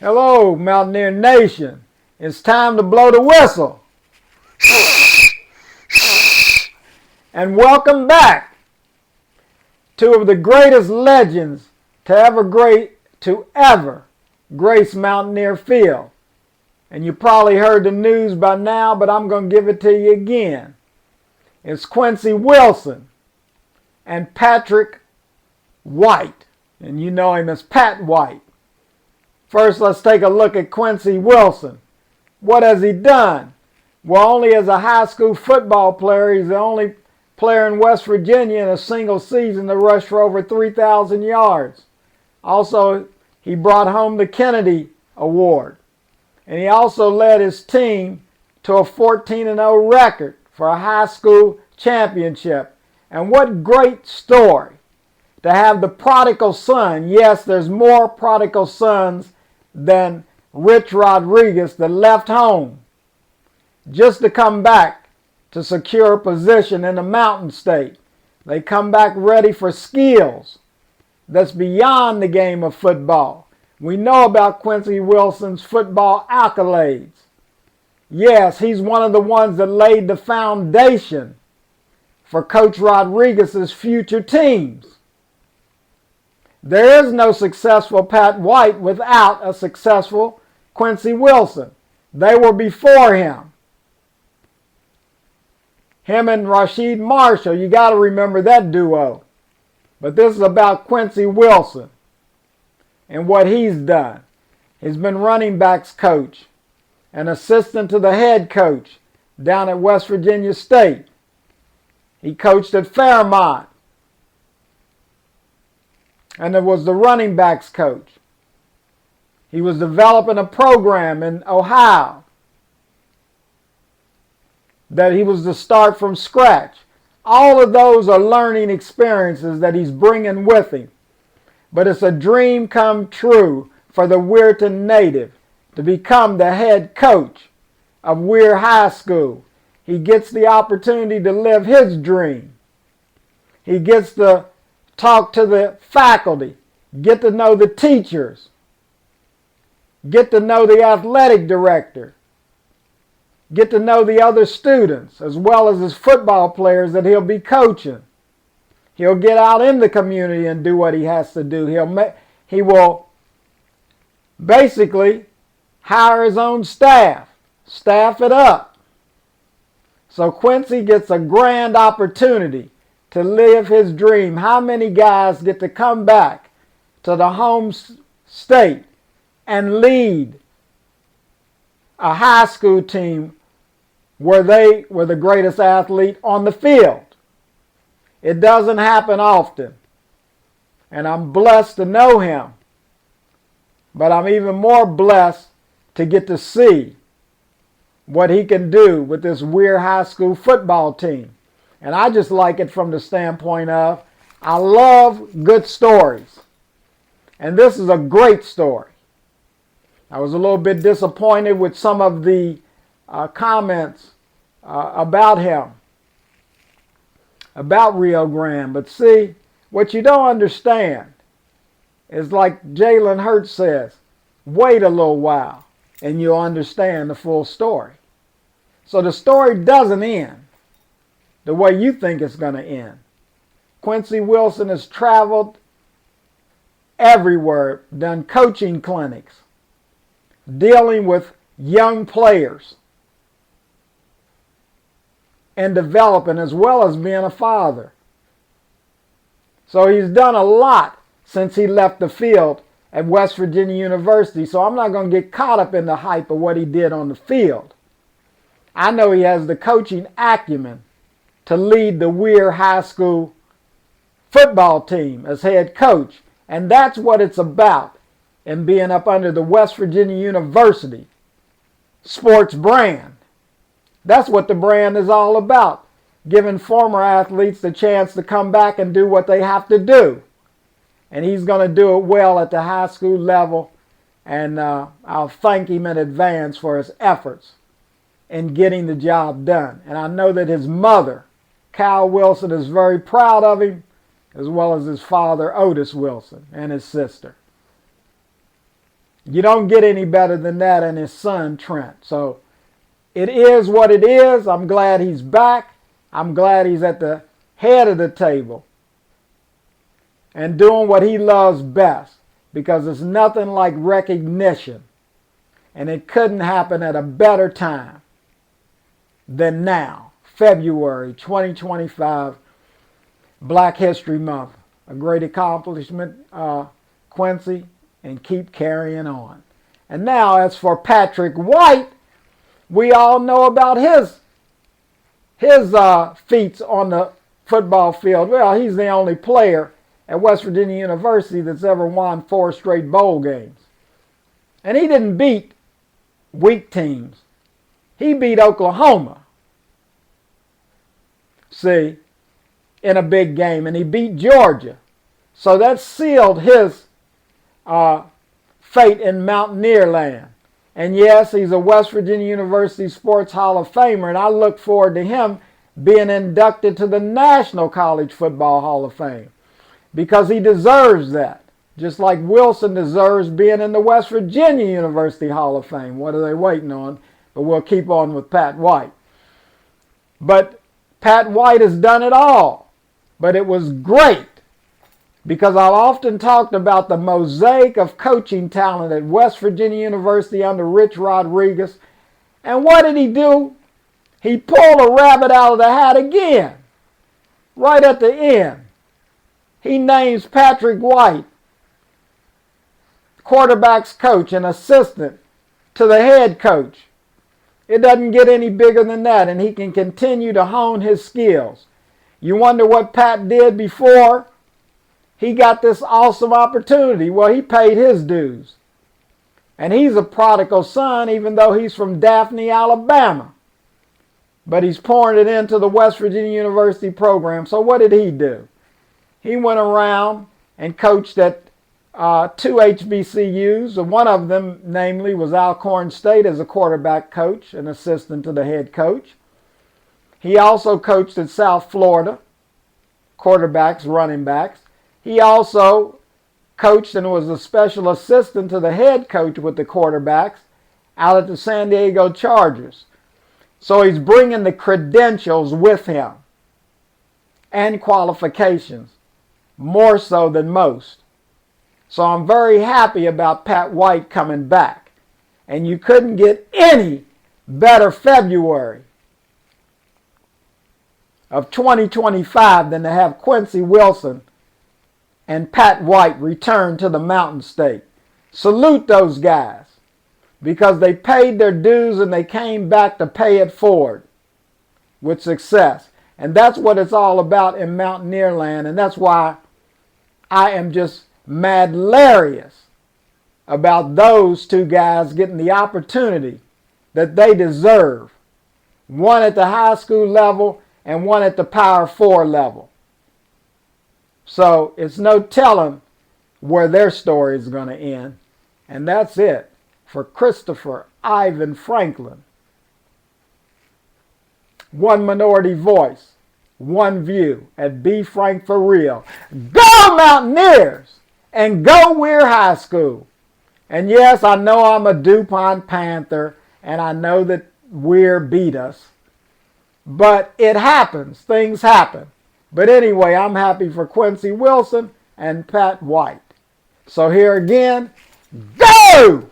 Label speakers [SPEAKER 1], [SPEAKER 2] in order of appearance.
[SPEAKER 1] Hello, Mountaineer Nation. It's time to blow the whistle. And welcome back. Two of the greatest legends to ever grace Mountaineer Field. And you probably heard the news by now, but I'm going to give it to you again. It's Quincy Wilson and Patrick White. And you know him as Pat White. First, let's take a look at Quincy Wilson. What has he done? Well, only as a high school football player, he's the only player in West Virginia in a single season to rush for over 3,000 yards. Also, he brought home the Kennedy Award. And he also led his team to a 14-0 record for a high school championship. And what great story to have the prodigal son. Yes, there's more prodigal sons than Rich Rodriguez that left home just to come back to secure a position in the Mountain State. They come back ready for skills that's beyond the game of football. We know about Quincy Wilson's football accolades. Yes, he's one of the ones that laid the foundation for Coach Rodriguez's future teams. There is no successful Pat White without a successful Quincy Wilson. They were before him. Him and Rasheed Marshall, you got to remember that duo. But this is about Quincy Wilson and what he's done. He's been running backs coach, an assistant to the head coach down at West Virginia State. He coached at Fairmont. And it was the running backs coach. He was developing a program in Ohio that he was to start from scratch. All of those are learning experiences that he's bringing with him. But it's a dream come true for the Weirton native to become the head coach of Weir High School. He gets the opportunity to live his dream. He gets to talk to the faculty, get to know the teachers, get to know the athletic director, get to know the other students, as well as his football players that he'll be coaching. He'll get out in the community and do what he has to do. He will basically hire his own staff it up. So Quincy gets a grand opportunity to live his dream. How many guys get to come back to the home state and lead a high school team where they were the greatest athlete on the field? It doesn't happen often. And I'm blessed to know him. But I'm even more blessed to get to see what he can do with this Weir High School football team. And I just like it from the standpoint of, I love good stories. And this is a great story. I was a little bit disappointed with some of the comments about him, about Rio Grande. But see, what you don't understand is, like Jalen Hurts says, wait a little while and you'll understand the full story. So the story doesn't end the way you think it's going to end. Quincy Wilson has traveled everywhere, done coaching clinics, dealing with young players, and developing, as well as being a father. So he's done a lot since he left the field at West Virginia University. So I'm not going to get caught up in the hype of what he did on the field. I know he has the coaching acumen to lead the Weir High School football team as head coach. And that's what it's about in being up under the West Virginia University sports brand. That's what the brand is all about, giving former athletes the chance to come back and do what they have to do. And he's going to do it well at the high school level, and I'll thank him in advance for his efforts in getting the job done. And I know that his mother, Cal Wilson, is very proud of him, as well as his father, Otis Wilson, and his sister. You don't get any better than that, and his son, Trent. So it is what it is. I'm glad he's back. I'm glad he's at the head of the table and doing what he loves best, because it's nothing like recognition. And it couldn't happen at a better time than now, February 2025, Black History Month. A great accomplishment, Quincy, and keep carrying on. And now, as for Patrick White, we all know about his feats on the football field. Well, he's the only player at West Virginia University that's ever won 4 straight bowl games. And he didn't beat weak teams. He beat Oklahoma, see, in a big game, and he beat Georgia. So that sealed his fate in Mountaineer land. And yes, he's a West Virginia University Sports Hall of Famer, and I look forward to him being inducted to the National College Football Hall of Fame, because he deserves that. Just like Wilson deserves being in the West Virginia University Hall of Fame. What are they waiting on? But we'll keep on with Pat White. But Pat White has done it all. But it was great, because I've often talked about the mosaic of coaching talent at West Virginia University under Rich Rodriguez. And what did he do? He pulled a rabbit out of the hat again, right at the end. He names Patrick White quarterback's coach and assistant to the head coach. It doesn't get any bigger than that, and he can continue to hone his skills. You wonder what Pat did before he got this awesome opportunity. Well, he paid his dues. And he's a prodigal son, even though he's from Daphne, Alabama. But he's pouring it into the West Virginia University program. So what did he do? He went around and coached at 2 HBCUs. And one of them, namely, was Alcorn State as a quarterback coach, an assistant to the head coach. He also coached at South Florida, quarterbacks, running backs. He also coached and was a special assistant to the head coach with the quarterbacks out at the San Diego Chargers. So he's bringing the credentials with him and qualifications, more so than most. So I'm very happy about Pat White coming back. And you couldn't get any better February of 2025 than to have Quincy Wilson and Pat White return to the Mountain State. Salute those guys, because they paid their dues and they came back to pay it forward with success. And that's what it's all about in Mountaineer land. And that's why I am just mad-larious about those two guys getting the opportunity that they deserve. One at the high school level and one at the Power 4 level. So it's no telling where their story is going to end. And that's it for Christopher Ivan Franklin. One minority voice, one view at Be Frank for Real. Go Mountaineers! And go Weir High School. And yes, I know I'm a DuPont Panther, and I know that Weir beat us. But it happens. Things happen. But anyway, I'm happy for Quincy Wilson and Pat White. So here again, go!